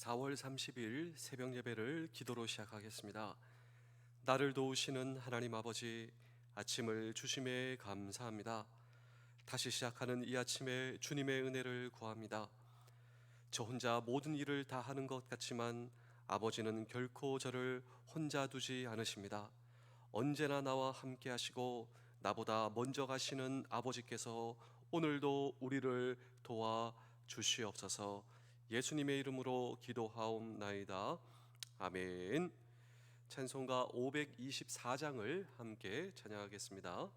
4월 30일 새벽 예배를 기도로 시작하겠습니다. 나를 도우시는 하나님 아버지, 아침을 주심에 감사합니다. 다시 시작하는 이 아침에 주님의 은혜를 구합니다. 저 혼자 모든 일을 다 하는 것 같지만 아버지는 결코 저를 혼자 두지 않으십니다. 언제나 나와 함께 하시고 나보다 먼저 가시는 아버지께서 오늘도 우리를 도와 주시옵소서. 예수님의 이름으로 기도하옵나이다. 아멘. 찬송가 524장을 함께 찬양하겠습니다.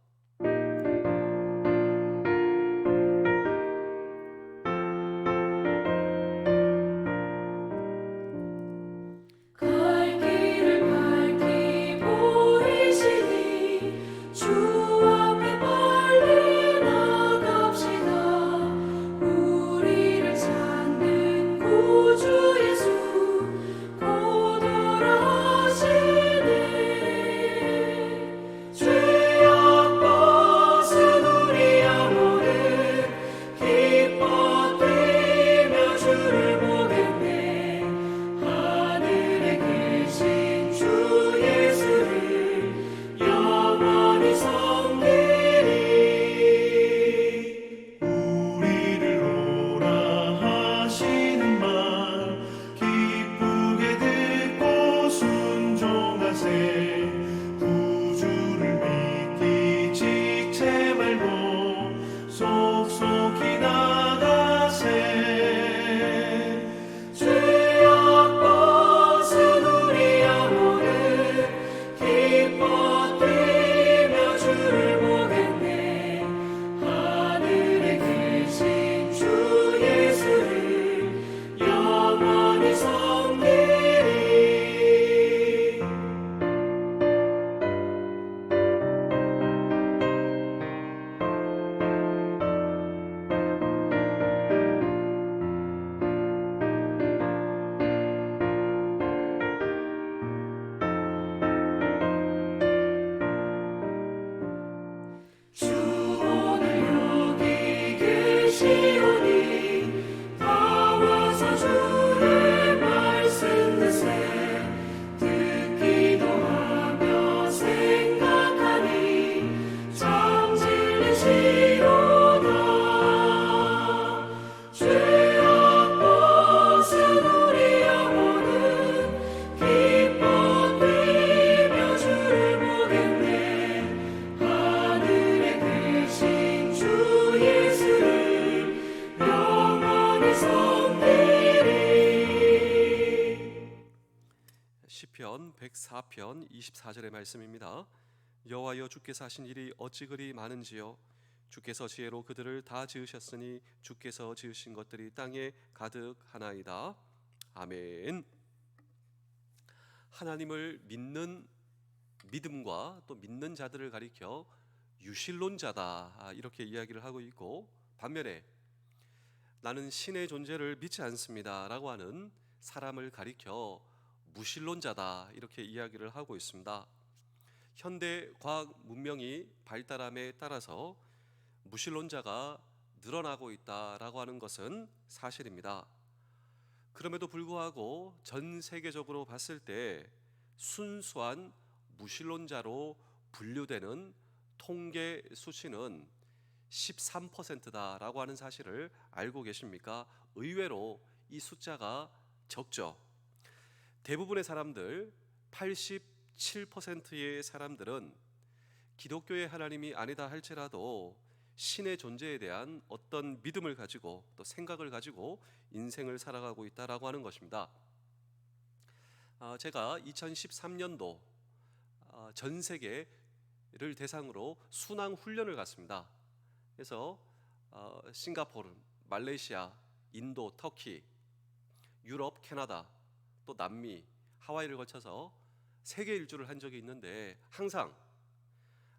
시편 104편 24절의 말씀입니다. 여호와여, 주께서 하신 일이 어찌 그리 많은지요. 주께서 지혜로 그들을 다 지으셨으니 주께서 지으신 것들이 땅에 가득하나이다. 아멘. 하나님을 믿는 믿음과 또 믿는 자들을 가리켜 유실론자다 이렇게 이야기를 하고 있고, 반면에 나는 신의 존재를 믿지 않습니다 라고 하는 사람을 가리켜 무신론자다 이렇게 이야기를 하고 있습니다. 현대 과학 문명이 발달함에 따라서 무신론자가 늘어나고 있다라고 하는 것은 사실입니다. 그럼에도 불구하고 전 세계적으로 봤을 때 순수한 무신론자로 분류되는 통계 수치는 13%다라고 하는 사실을 알고 계십니까? 의외로 이 숫자가 적죠. 대부분의 사람들, 87%의 사람들은 기독교의 하나님이 아니다 할지라도 신의 존재에 대한 어떤 믿음을 가지고 또 생각을 가지고 인생을 살아가고 있다라고 하는 것입니다. 제가 2013년도 전 세계를 대상으로 순항 훈련을 갔습니다. 그래서 싱가포르, 말레이시아, 인도, 터키, 유럽, 캐나다, 또 남미, 하와이를 거쳐서 세계 일주를 한 적이 있는데, 항상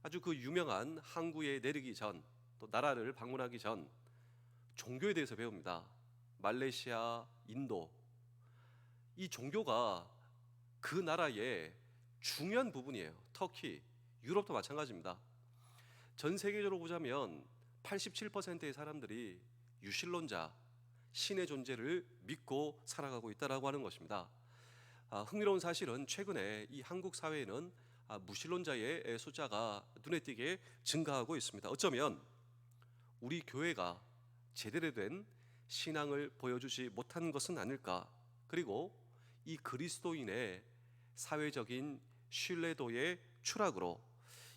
아주 그 유명한 항구에 내리기 전, 또 나라를 방문하기 전 종교에 대해서 배웁니다. 말레이시아, 인도, 이 종교가 그 나라의 중요한 부분이에요. 터키, 유럽도 마찬가지입니다. 전 세계적으로 보자면 87%의 사람들이 유신론자, 신의 존재를 믿고 살아가고 있다라고 하는 것입니다. 흥미로운 사실은 최근에 이 한국 사회에는 무신론자의 숫자가 눈에 띄게 증가하고 있습니다. 어쩌면 우리 교회가 제대로 된 신앙을 보여주지 못한 것은 아닐까. 그리고 이 그리스도인의 사회적인 신뢰도의 추락으로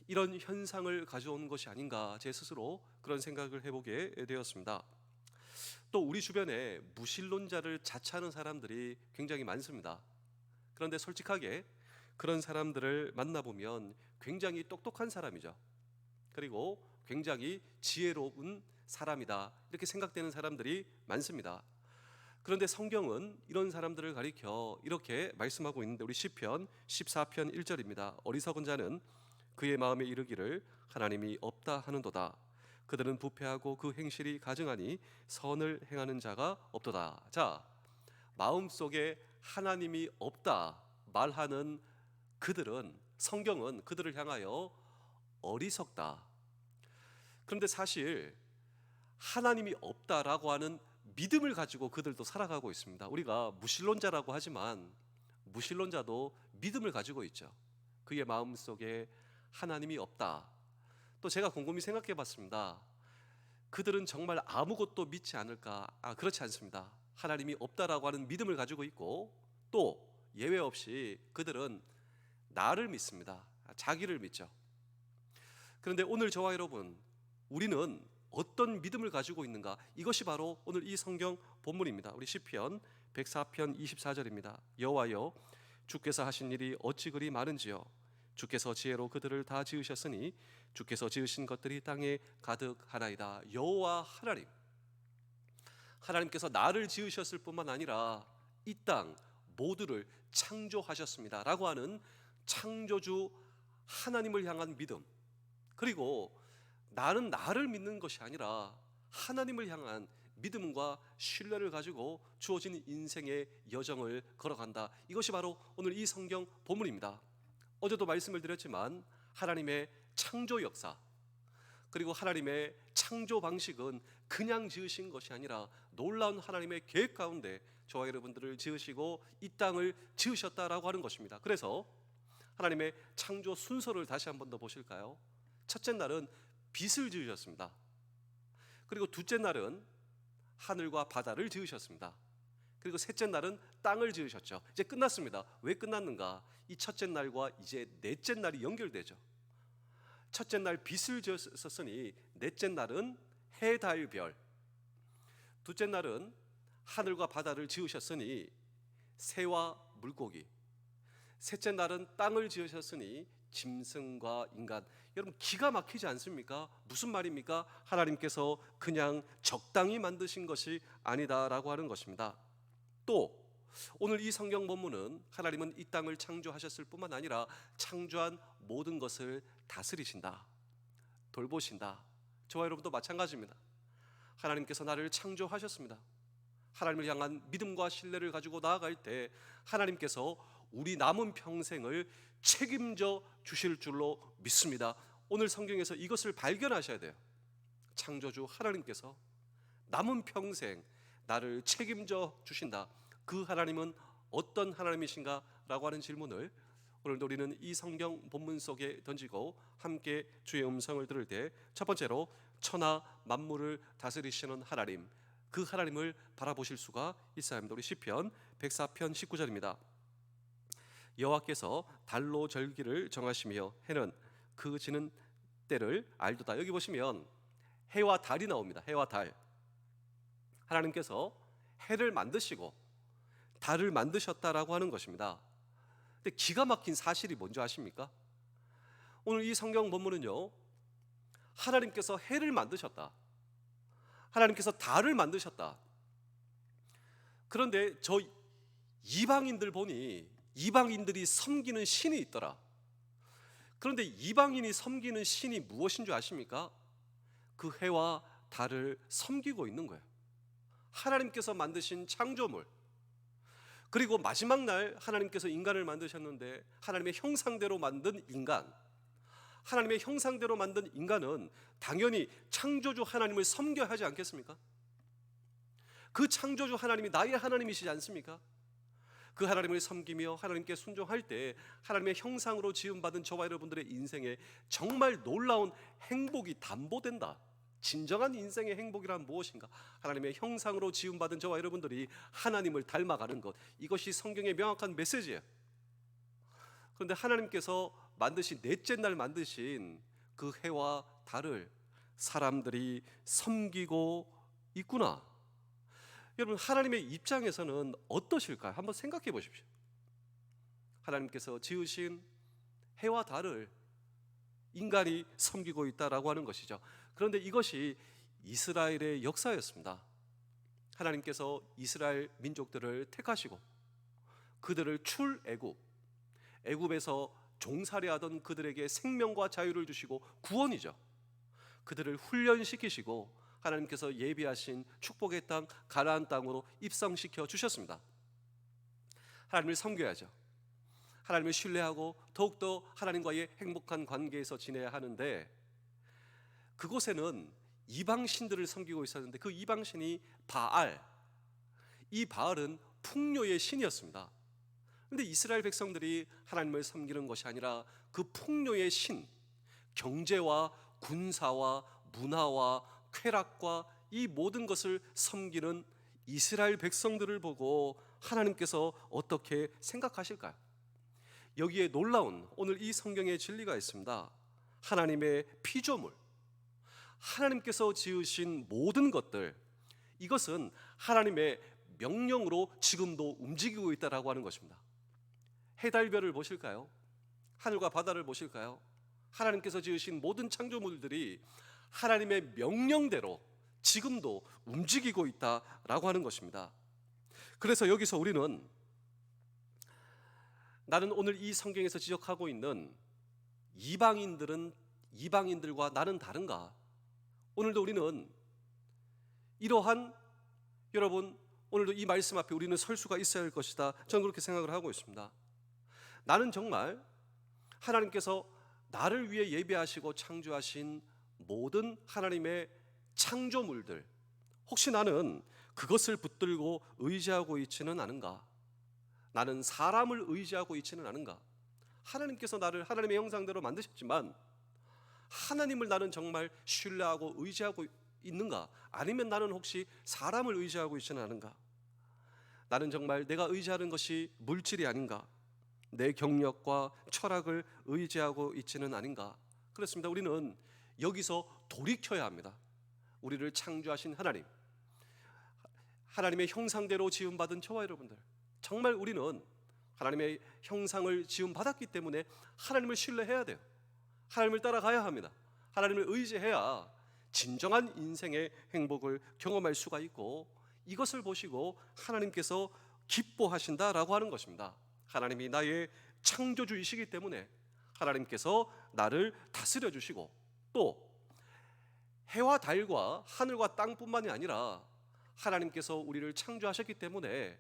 이런 현상을 가져온 것이 아닌가, 제 스스로 그런 생각을 해보게 되었습니다. 또 우리 주변에 무신론자를 자처하는 사람들이 굉장히 많습니다. 그런데 솔직하게 그런 사람들을 만나보면 굉장히 똑똑한 사람이죠. 그리고 굉장히 지혜로운 사람이다, 이렇게 생각되는 사람들이 많습니다. 그런데 성경은 이런 사람들을 가리켜 이렇게 말씀하고 있는데, 우리 시편 14편 1절입니다. 어리석은 자는 그의 마음에 이르기를 하나님이 없다 하는도다. 그들은 부패하고 그 행실이 가증하니 선을 행하는 자가 없도다. 자, 마음속에 하나님이 없다 말하는 그들은, 성경은 그들을 향하여 어리석다. 그런데 사실 하나님이 없다라고 하는 믿음을 가지고 그들도 살아가고 있습니다. 우리가 무신론자라고 하지만 무신론자도 믿음을 가지고 있죠. 그의 마음속에 하나님이 없다. 또 제가 곰곰이 생각해 봤습니다. 그들은 정말 아무것도 믿지 않을까? 그렇지 않습니다. 하나님이 없다라고 하는 믿음을 가지고 있고, 또 예외 없이 그들은 나를 믿습니다. 자기를 믿죠. 그런데 오늘 저와 여러분, 우리는 어떤 믿음을 가지고 있는가? 이것이 바로 오늘 이 성경 본문입니다. 우리 시편 104편 24절입니다. 여호와여, 주께서 하신 일이 어찌 그리 많은지요. 주께서 지혜로 그들을 다 지으셨으니 주께서 지으신 것들이 땅에 가득하나이다. 여호와 하나님, 하나님께서 나를 지으셨을 뿐만 아니라 이 땅 모두를 창조하셨습니다 라고 하는 창조주 하나님을 향한 믿음, 그리고 나는 나를 믿는 것이 아니라 하나님을 향한 믿음과 신뢰를 가지고 주어진 인생의 여정을 걸어간다. 이것이 바로 오늘 이 성경 본문입니다. 어제도 말씀을 드렸지만 하나님의 창조 역사, 그리고 하나님의 창조 방식은 그냥 지으신 것이 아니라 놀라운 하나님의 계획 가운데 저와 여러분들을 지으시고 이 땅을 지으셨다라고 하는 것입니다. 그래서 하나님의 창조 순서를 다시 한 번 더 보실까요? 첫째 날은 빛을 지으셨습니다. 그리고 둘째 날은 하늘과 바다를 지으셨습니다. 그리고 셋째 날은 땅을 지으셨죠. 이제 끝났습니다. 왜 끝났는가? 이 첫째 날과 이제 넷째 날이 연결되죠. 첫째 날 빛을 지으셨으니 넷째 날은 해, 달, 별, 둘째 날은 하늘과 바다를 지으셨으니 새와 물고기, 셋째 날은 땅을 지으셨으니 짐승과 인간. 여러분, 기가 막히지 않습니까? 무슨 말입니까? 하나님께서 그냥 적당히 만드신 것이 아니다라고 하는 것입니다. 또 오늘 이 성경 본문은 하나님은 이 땅을 창조하셨을 뿐만 아니라 창조한 모든 것을 다스리신다, 돌보신다. 저와 여러분도 마찬가지입니다. 하나님께서 나를 창조하셨습니다. 하나님을 향한 믿음과 신뢰를 가지고 나아갈 때 하나님께서 우리 남은 평생을 책임져 주실 줄로 믿습니다. 오늘 성경에서 이것을 발견하셔야 돼요. 창조주 하나님께서 남은 평생 나를 책임져 주신다. 그 하나님은 어떤 하나님이신가? 라고 하는 질문을 오늘도 우리는 이 성경 본문 속에 던지고 함께 주의 음성을 들을 때, 첫 번째로 천하 만물을 다스리시는 하나님, 그 하나님을 바라보실 수가 있어야 합니다. 우리 시편 104편 19절입니다. 여호와께서 달로 절기를 정하시며 해는 그 지는 때를 알도다. 여기 보시면 해와 달이 나옵니다. 해와 달. 하나님께서 해를 만드시고 달을 만드셨다라고 하는 것입니다. 근데 기가 막힌 사실이 뭔지 아십니까? 오늘 이 성경 본문은요, 하나님께서 해를 만드셨다, 하나님께서 달을 만드셨다. 그런데 저 이방인들 보니 이방인들이 섬기는 신이 있더라. 그런데 이방인이 섬기는 신이 무엇인 줄 아십니까? 그 해와 달을 섬기고 있는 거예요. 하나님께서 만드신 창조물, 그리고 마지막 날 하나님께서 인간을 만드셨는데 하나님의 형상대로 만든 인간, 하나님의 형상대로 만든 인간은 당연히 창조주 하나님을 섬겨야 하지 않겠습니까? 그 창조주 하나님이 나의 하나님이시지 않습니까? 그 하나님을 섬기며 하나님께 순종할 때 하나님의 형상으로 지음받은 저와 여러분들의 인생에 정말 놀라운 행복이 담보된다. 진정한 인생의 행복이란 무엇인가? 하나님의 형상으로 지음받은 저와 여러분들이 하나님을 닮아가는 것, 이것이 성경의 명확한 메시지예요. 그런데 하나님께서 만드신 넷째 날 만드신 그 해와 달을 사람들이 섬기고 있구나. 여러분, 하나님의 입장에서는 어떠실까요? 한번 생각해 보십시오. 하나님께서 지으신 해와 달을 인간이 섬기고 있다라고 하는 것이죠. 그런데 이것이 이스라엘의 역사였습니다. 하나님께서 이스라엘 민족들을 택하시고 그들을 애굽에서 종살이하던 그들에게 생명과 자유를 주시고 구원이죠. 그들을 훈련시키시고 하나님께서 예비하신 축복의 땅 가나안 땅으로 입성시켜 주셨습니다. 하나님을 섬겨야죠. 하나님을 신뢰하고 더욱더 하나님과의 행복한 관계에서 지내야 하는데, 그곳에는 이방신들을 섬기고 있었는데 그 이방신이 바알, 이 바알은 풍요의 신이었습니다. 그런데 이스라엘 백성들이 하나님을 섬기는 것이 아니라 그 풍요의 신, 경제와 군사와 문화와 쾌락과 이 모든 것을 섬기는 이스라엘 백성들을 보고 하나님께서 어떻게 생각하실까요? 여기에 놀라운 오늘 이 성경의 진리가 있습니다. 하나님의 피조물, 하나님께서 지으신 모든 것들, 이것은 하나님의 명령으로 지금도 움직이고 있다라고 하는 것입니다. 해달별을 보실까요? 하늘과 바다를 보실까요? 하나님께서 지으신 모든 창조물들이 하나님의 명령대로 지금도 움직이고 있다라고 하는 것입니다. 그래서 여기서 우리는, 나는 오늘 이 성경에서 지적하고 있는 이방인들과 나는 다른가? 오늘도 우리는 이러한, 여러분, 오늘도 이 말씀 앞에 우리는 설 수가 있어야 할 것이다. 저는 그렇게 생각을 하고 있습니다. 나는 정말 하나님께서 나를 위해 예배하시고 창조하신 모든 하나님의 창조물들, 혹시 나는 그것을 붙들고 의지하고 있지는 않은가? 나는 사람을 의지하고 있지는 않은가? 하나님께서 나를 하나님의 형상대로 만드셨지만 하나님을 나는 정말 신뢰하고 의지하고 있는가? 아니면 나는 혹시 사람을 의지하고 있지는 않은가? 나는 정말 내가 의지하는 것이 물질이 아닌가? 내 경력과 철학을 의지하고 있지는 아닌가? 그렇습니다. 우리는 여기서 돌이켜야 합니다. 우리를 창조하신 하나님, 하나님의 형상대로 지음받은 저와 여러분들, 정말 우리는 하나님의 형상을 지음받았기 때문에 하나님을 신뢰해야 돼요. 하나님을 따라가야 합니다. 하나님을 의지해야 진정한 인생의 행복을 경험할 수가 있고, 이것을 보시고 하나님께서 기뻐하신다라고 하는 것입니다. 하나님이 나의 창조주이시기 때문에 하나님께서 나를 다스려 주시고, 또 해와 달과 하늘과 땅뿐만이 아니라 하나님께서 우리를 창조하셨기 때문에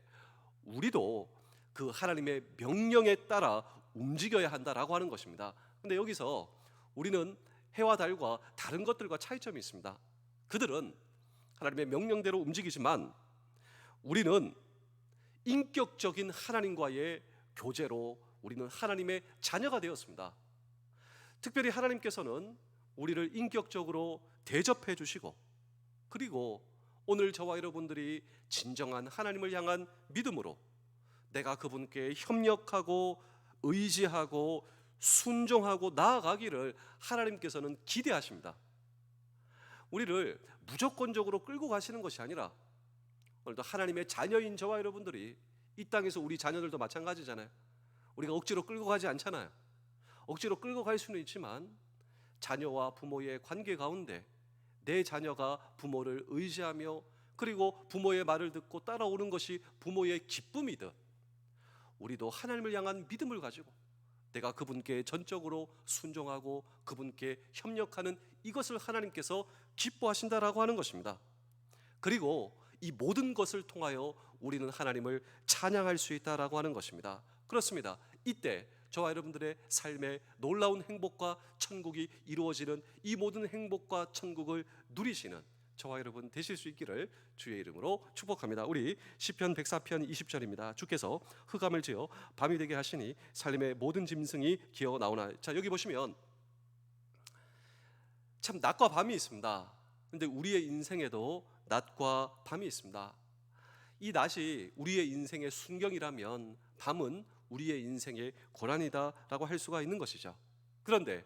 우리도 그 하나님의 명령에 따라 움직여야 한다라고 하는 것입니다. 근데 여기서 우리는 해와 달과 다른 것들과 차이점이 있습니다. 그들은 하나님의 명령대로 움직이지만 우리는 인격적인 하나님과의 교제로 우리는 하나님의 자녀가 되었습니다. 특별히 하나님께서는 우리를 인격적으로 대접해 주시고, 그리고 오늘 저와 여러분들이 진정한 하나님을 향한 믿음으로 내가 그분께 협력하고 의지하고 순종하고 나아가기를 하나님께서는 기대하십니다. 우리를 무조건적으로 끌고 가시는 것이 아니라, 오늘도 하나님의 자녀인 저와 여러분들이 이 땅에서, 우리 자녀들도 마찬가지잖아요. 우리가 억지로 끌고 가지 않잖아요. 억지로 끌고 갈 수는 있지만 자녀와 부모의 관계 가운데 내 자녀가 부모를 의지하며 그리고 부모의 말을 듣고 따라오는 것이 부모의 기쁨이듯, 우리도 하나님을 향한 믿음을 가지고 내가 그분께 전적으로 순종하고 그분께 협력하는 이것을 하나님께서 기뻐하신다라고 하는 것입니다. 그리고 이 모든 것을 통하여 우리는 하나님을 찬양할 수 있다라고 하는 것입니다. 그렇습니다. 이때 저와 여러분들의 삶에 놀라운 행복과 천국이 이루어지는, 이 모든 행복과 천국을 누리시는 저와 여러분 되실 수 있기를 주의 이름으로 축복합니다. 우리 시편 104편 20절입니다. 주께서 흑암을 지어 밤이 되게 하시니 살림의 모든 짐승이 기어 나오나. 자, 여기 보시면 참 낮과 밤이 있습니다. 근데 우리의 인생에도 낮과 밤이 있습니다. 이 낮이 우리의 인생의 순경이라면 밤은 우리의 인생의 고난이다라고 할 수가 있는 것이죠. 그런데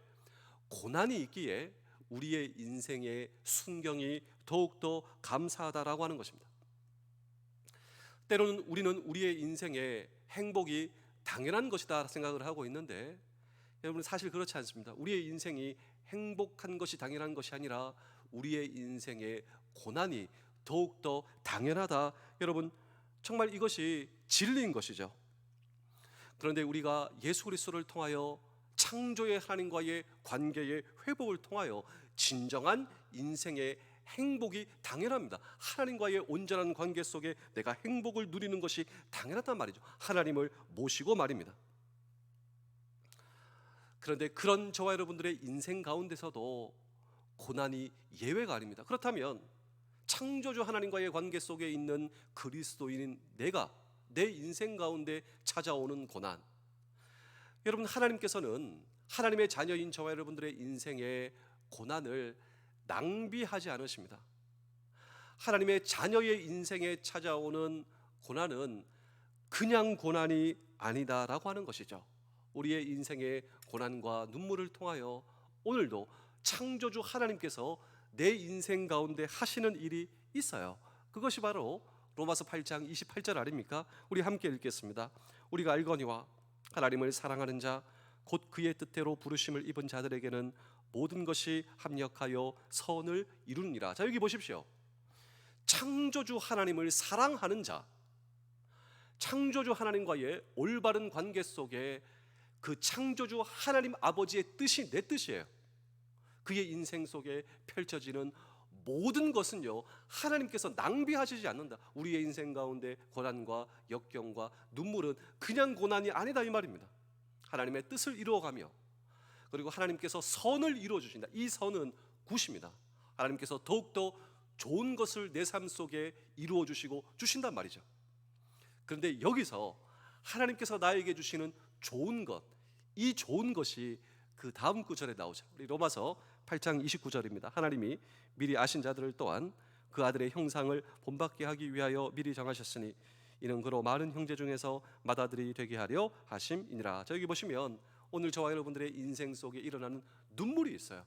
고난이 있기에 우리의 인생의 순경이 더욱더 감사하다라고 하는 것입니다. 때로는 우리는 우리의 인생의 행복이 당연한 것이다 생각을 하고 있는데, 여러분 사실 그렇지 않습니다. 우리의 인생이 행복한 것이 당연한 것이 아니라 우리의 인생의 고난이 더욱더 당연하다. 여러분 정말 이것이 진리인 것이죠. 그런데 우리가 예수 그리스도를 통하여 창조의 하나님과의 관계의 회복을 통하여 진정한 인생의 행복이 당연합니다. 하나님과의 온전한 관계 속에 내가 행복을 누리는 것이 당연하단 말이죠. 하나님을 모시고 말입니다. 그런데 그런 저와 여러분들의 인생 가운데서도 고난이 예외가 아닙니다. 그렇다면 창조주 하나님과의 관계 속에 있는 그리스도인인 내가 내 인생 가운데 찾아오는 고난, 여러분 하나님께서는 하나님의 자녀인 저와 여러분들의 인생의 고난을 낭비하지 않으십니다. 하나님의 자녀의 인생에 찾아오는 고난은 그냥 고난이 아니다라고 하는 것이죠. 우리의 인생의 고난과 눈물을 통하여 오늘도 창조주 하나님께서 내 인생 가운데 하시는 일이 있어요. 그것이 바로 로마서 8장 28절 아닙니까? 우리 함께 읽겠습니다. 우리가 알거니와 하나님을 사랑하는 자 곧 그의 뜻대로 부르심을 입은 자들에게는 모든 것이 합력하여 선을 이루느니라. 자, 여기 보십시오. 창조주 하나님을 사랑하는 자, 창조주 하나님과의 올바른 관계 속에 그 창조주 하나님 아버지의 뜻이 내 뜻이에요. 그의 인생 속에 펼쳐지는 모든 것은요, 하나님께서 낭비하시지 않는다. 우리의 인생 가운데 고난과 역경과 눈물은 그냥 고난이 아니다 이 말입니다. 하나님의 뜻을 이루어가며, 그리고 하나님께서 선을 이루어 주신다. 이 선은 굿입니다. 하나님께서 더욱더 좋은 것을 내 삶 속에 이루어 주시고 주신단 말이죠. 그런데 여기서 하나님께서 나에게 주시는 좋은 것, 이 좋은 것이 그 다음 구절에 나오죠. 우리 로마서 8장 29절입니다. 하나님이 미리 아신 자들을 또한 그 아들의 형상을 본받게 하기 위하여 미리 정하셨으니 이는 그로 많은 형제 중에서 맏아들이 되게 하려 하심이니라. 자, 여기 보시면 오늘 저와 여러분들의 인생 속에 일어나는 눈물이 있어요.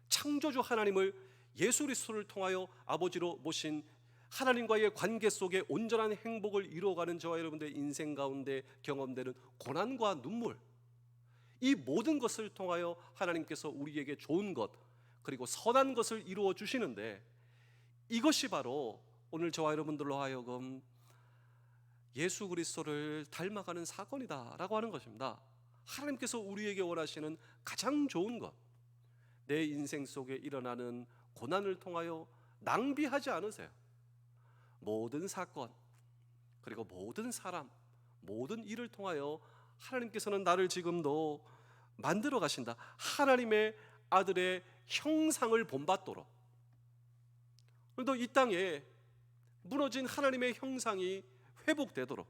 창조주 하나님을 예수 그리스도를 통하여 아버지로 모신 하나님과의 관계 속에 온전한 행복을 이루어가는 저와 여러분들의 인생 가운데 경험되는 고난과 눈물, 이 모든 것을 통하여 하나님께서 우리에게 좋은 것 그리고 선한 것을 이루어 주시는데, 이것이 바로 오늘 저와 여러분들로 하여금 예수 그리스도를 닮아가는 사건이다라고 하는 것입니다. 하나님께서 우리에게 원하시는 가장 좋은 것, 내 인생 속에 일어나는 고난을 통하여 낭비하지 않으세요. 모든 사건 그리고 모든 사람, 모든 일을 통하여 하나님께서는 나를 지금도 만들어 가신다. 하나님의 아들의 형상을 본받도록, 또 이 땅에 무너진 하나님의 형상이 회복되도록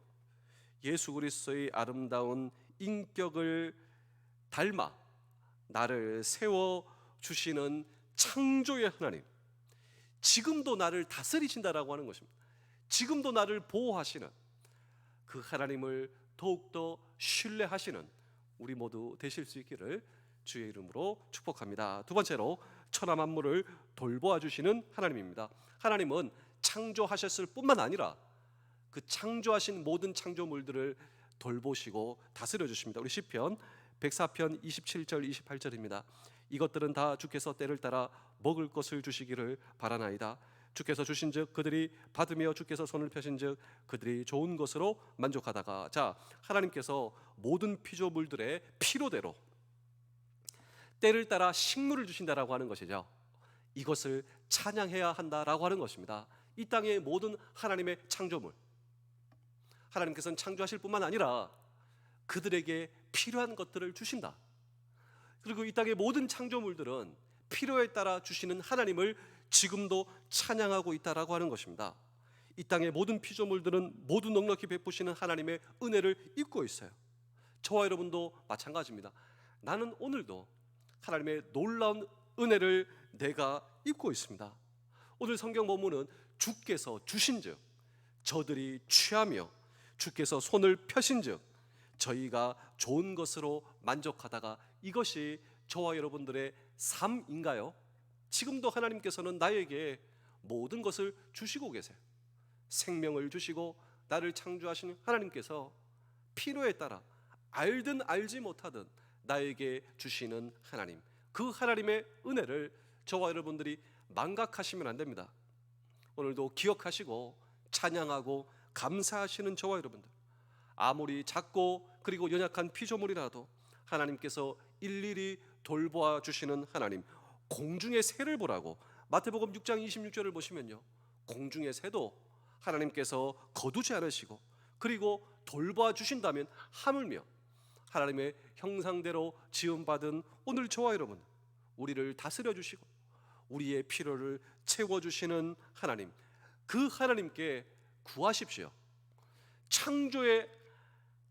예수 그리스도의 아름다운 인격을 닮아 나를 세워 주시는 창조의 하나님, 지금도 나를 다스리신다라고 하는 것입니다. 지금도 나를 보호하시는 그 하나님을 더욱더 신뢰하시는 우리 모두 되실 수 있기를 주의 이름으로 축복합니다. 두 번째로 천하 만물을 돌보아 주시는 하나님입니다. 하나님은 창조하셨을 뿐만 아니라 그 창조하신 모든 창조물들을 돌보시고 다스려 주십니다. 우리 시편 104편 27절 28절입니다. 이것들은 다 주께서 때를 따라 먹을 것을 주시기를 바라나이다. 주께서 주신즉 그들이 받으며 주께서 손을 펴신즉 그들이 좋은 것으로 만족하다가. 자, 하나님께서 모든 피조물들의 필요대로 때를 따라 식물을 주신다라고 하는 것이죠. 이것을 찬양해야 한다라고 하는 것입니다. 이 땅의 모든 하나님의 창조물, 하나님께서는 창조하실 뿐만 아니라 그들에게 필요한 것들을 주신다. 그리고 이 땅의 모든 창조물들은 필요에 따라 주시는 하나님을 지금도 찬양하고 있다라고 하는 것입니다. 이 땅의 모든 피조물들은 모두 넉넉히 베푸시는 하나님의 은혜를 입고 있어요. 저와 여러분도 마찬가지입니다. 나는 오늘도 하나님의 놀라운 은혜를 내가 입고 있습니다. 오늘 성경 본문은 주께서 주신즉 저들이 취하며 주께서 손을 펴신즉 저희가 좋은 것으로 만족하다가, 이것이 저와 여러분들의 삶인가요? 지금도 하나님께서는 나에게 모든 것을 주시고 계세요. 생명을 주시고 나를 창조하신 하나님께서 필요에 따라 알든 알지 못하든 나에게 주시는 하나님, 그 하나님의 은혜를 저와 여러분들이 망각하시면 안 됩니다. 오늘도 기억하시고 찬양하고 감사하시는 저와 여러분들, 아무리 작고 그리고 연약한 피조물이라도 하나님께서 일일이 돌보아 주시는 하나님, 공중의 새를 보라고 마태복음 6장 26절을 보시면요, 공중의 새도 하나님께서 거두지 않으시고 그리고 돌보아 주신다면 하물며 하나님의 형상대로 지음받은 오늘 저와 여러분, 우리를 다스려 주시고 우리의 필요를 채워주시는 하나님, 그 하나님께 구하십시오. 창조의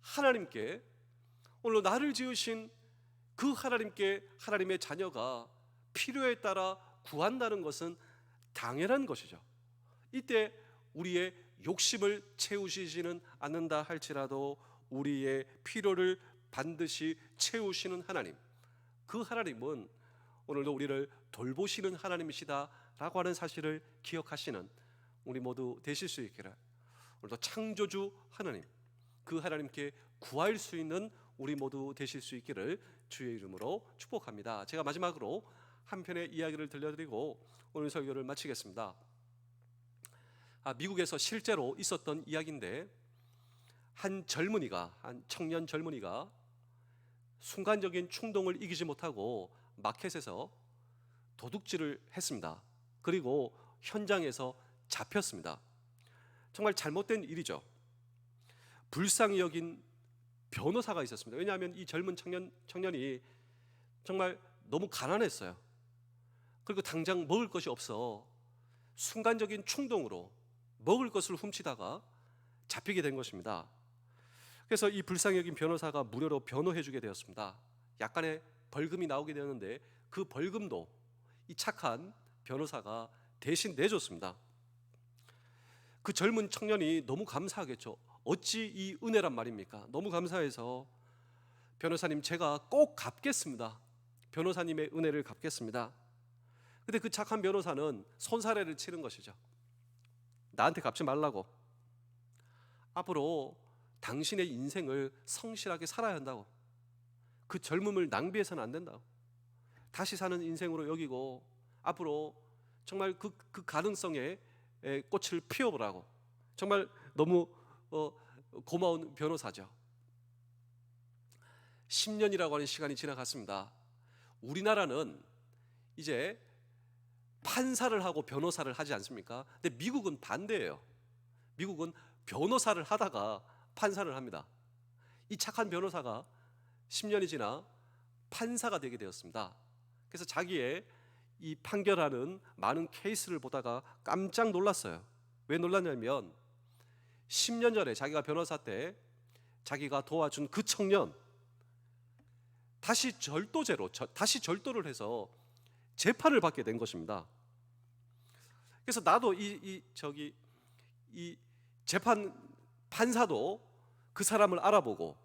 하나님께, 오늘 나를 지으신 그 하나님께 하나님의 자녀가 필요에 따라 구한다는 것은 당연한 것이죠. 이때 우리의 욕심을 채우시지는 않는다 할지라도 우리의 필요를 반드시 채우시는 하나님, 그 하나님은 오늘도 우리를 돌보시는 하나님이시다라고 하는 사실을 기억하시는 우리 모두 되실 수 있기를, 오늘도 창조주 하나님, 그 하나님께 구할 수 있는 우리 모두 되실 수 있기를 주의 이름으로 축복합니다. 제가 마지막으로 한 편의 이야기를 들려드리고 오늘 설교를 마치겠습니다. 미국에서 실제로 있었던 이야기인데, 한 청년 젊은이가 순간적인 충동을 이기지 못하고 마켓에서 도둑질을 했습니다. 그리고 현장에서 잡혔습니다. 정말 잘못된 일이죠. 불쌍히 여긴 변호사가 있었습니다. 왜냐하면 이 젊은 청년이 정말 너무 가난했어요. 그리고 당장 먹을 것이 없어 순간적인 충동으로 먹을 것을 훔치다가 잡히게 된 것입니다. 그래서 이 불쌍히 여긴 변호사가 무료로 변호해 주게 되었습니다. 약간의 벌금이 나오게 되었는데 그 벌금도 이 착한 변호사가 대신 내줬습니다. 그 젊은 청년이 너무 감사하겠죠. 어찌 이 은혜란 말입니까? 너무 감사해서 변호사님, 제가 꼭 갚겠습니다. 변호사님의 은혜를 갚겠습니다. 근데 그 착한 변호사는 손사래를 치는 것이죠. 나한테 갚지 말라고. 앞으로 당신의 인생을 성실하게 살아야 한다고. 그 젊음을 낭비해서는 안 된다고. 다시 사는 인생으로 여기고 앞으로 정말 그 가능성에 꽃을 피워보라고. 정말 너무 고마운 변호사죠. 10년이라고 하는 시간이 지나갔습니다. 우리나라는 이제 판사를 하고 변호사를 하지 않습니까? 근데 미국은 반대예요. 미국은 변호사를 하다가 판사를 합니다. 이 착한 변호사가 10년이 지나 판사가 되게 되었습니다. 그래서 자기의 이 판결하는 많은 케이스를 보다가 깜짝 놀랐어요. 왜 놀랐냐면 10년 전에 자기가 변호사 때 자기가 도와준 그 청년, 다시 절도를 해서 재판을 받게 된 것입니다. 그래서 나도 이 판사도 그 사람을 알아보고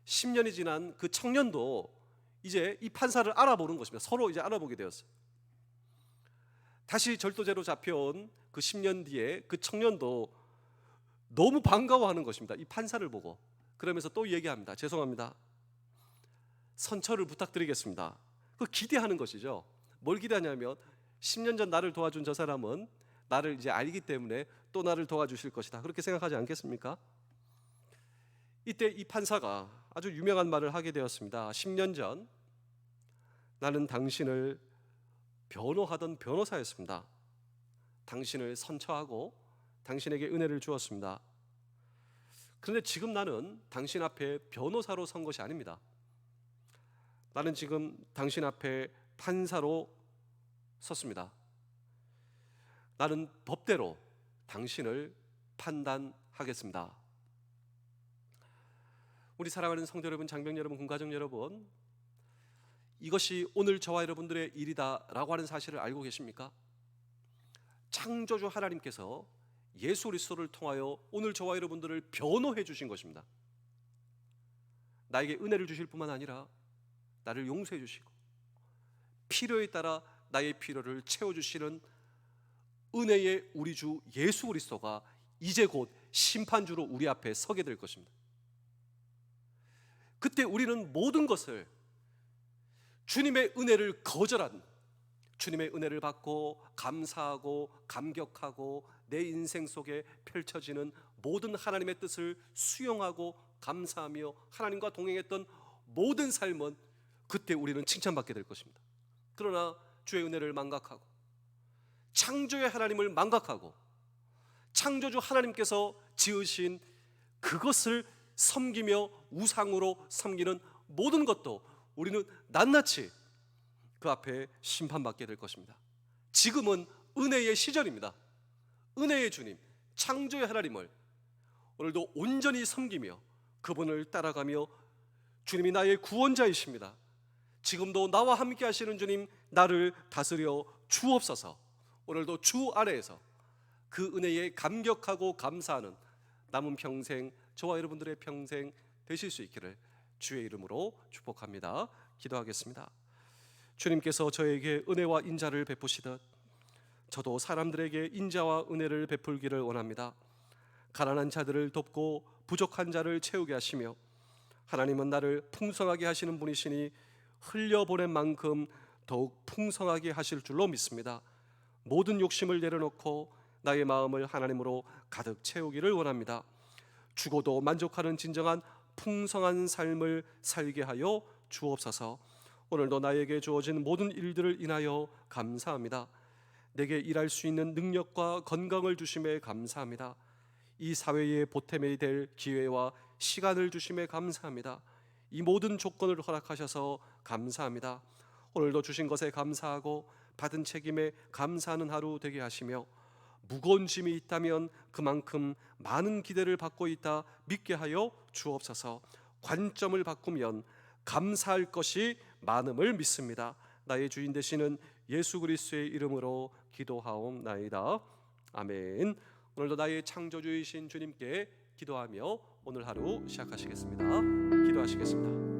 10년이 지난 그 청년도 이제 이 판사를 알아보는 것입니다. 서로 이제 알아보게 되었어요. 다시 절도죄로 잡혀온 그 10년 뒤에 그 청년도 너무 반가워하는 것입니다. 이 판사를 보고. 그러면서 또 얘기합니다. 죄송합니다. 선처를 부탁드리겠습니다. 그 기대하는 것이죠. 뭘 기대하냐면 10년 전 나를 도와준 저 사람은 나를 이제 알기 때문에 또 나를 도와주실 것이다. 그렇게 생각하지 않겠습니까? 이때 이 판사가 아주 유명한 말을 하게 되었습니다. 10년 전 나는 당신을 변호하던 변호사였습니다. 당신을 선처하고 당신에게 은혜를 주었습니다. 그런데 지금 나는 당신 앞에 변호사로 선 것이 아닙니다. 나는 지금 당신 앞에 판사로 섰습니다. 나는 법대로 당신을 판단하겠습니다. 우리 사랑하는 성도 여러분, 장병 여러분, 군가정 여러분, 이것이 오늘 저와 여러분들의 일이다라고 하는 사실을 알고 계십니까? 창조주 하나님께서 예수 그리스도를 통하여 오늘 저와 여러분들을 변호해 주신 것입니다. 나에게 은혜를 주실 뿐만 아니라 나를 용서해 주시고 필요에 따라 나의 필요를 채워주시는 은혜의 우리 주 예수 그리스도가 이제 곧 심판주로 우리 앞에 서게 될 것입니다. 그때 우리는 모든 것을 주님의 은혜를 거절한, 주님의 은혜를 받고 감사하고 감격하고 내 인생 속에 펼쳐지는 모든 하나님의 뜻을 수용하고 감사하며 하나님과 동행했던 모든 삶은 그때 우리는 칭찬받게 될 것입니다. 그러나 주의 은혜를 망각하고 창조의 하나님을 망각하고 창조주 하나님께서 지으신 그것을 섬기며 우상으로 섬기는 모든 것도 우리는 낱낱이 그 앞에 심판받게 될 것입니다. 지금은 은혜의 시절입니다. 은혜의 주님, 창조의 하나님을 오늘도 온전히 섬기며 그분을 따라가며 주님이 나의 구원자이십니다. 지금도 나와 함께 하시는 주님, 나를 다스려 주옵소서. 오늘도 주 안에서 그 은혜에 감격하고 감사하는 남은 평생, 저와 여러분들의 평생 되실 수 있기를 주의 이름으로 축복합니다. 기도하겠습니다. 주님께서 저에게 은혜와 인자를 베푸시듯 저도 사람들에게 인자와 은혜를 베풀기를 원합니다. 가난한 자들을 돕고 부족한 자를 채우게 하시며, 하나님은 나를 풍성하게 하시는 분이시니 흘려보낸 만큼 더욱 풍성하게 하실 줄로 믿습니다. 모든 욕심을 내려놓고 나의 마음을 하나님으로 가득 채우기를 원합니다. 죽어도 만족하는 진정한 풍성한 삶을 살게 하여 주옵소서. 오늘도 나에게 주어진 모든 일들을 인하여 감사합니다. 내게 일할 수 있는 능력과 건강을 주심에 감사합니다. 이 사회의 보탬이 될 기회와 시간을 주심에 감사합니다. 이 모든 조건을 허락하셔서 감사합니다. 오늘도 주신 것에 감사하고 받은 책임에 감사하는 하루 되게 하시며, 무거운 짐이 있다면 그만큼 많은 기대를 받고 있다 믿게 하여 주옵소서. 관점을 바꾸면 감사할 것이 많음을 믿습니다. 나의 주인 되시는 예수 그리스도의 이름으로 기도하옵나이다. 아멘. 오늘도 나의 창조주이신 주님께 기도하며 오늘 하루 시작하시겠습니다. 기도하시겠습니다.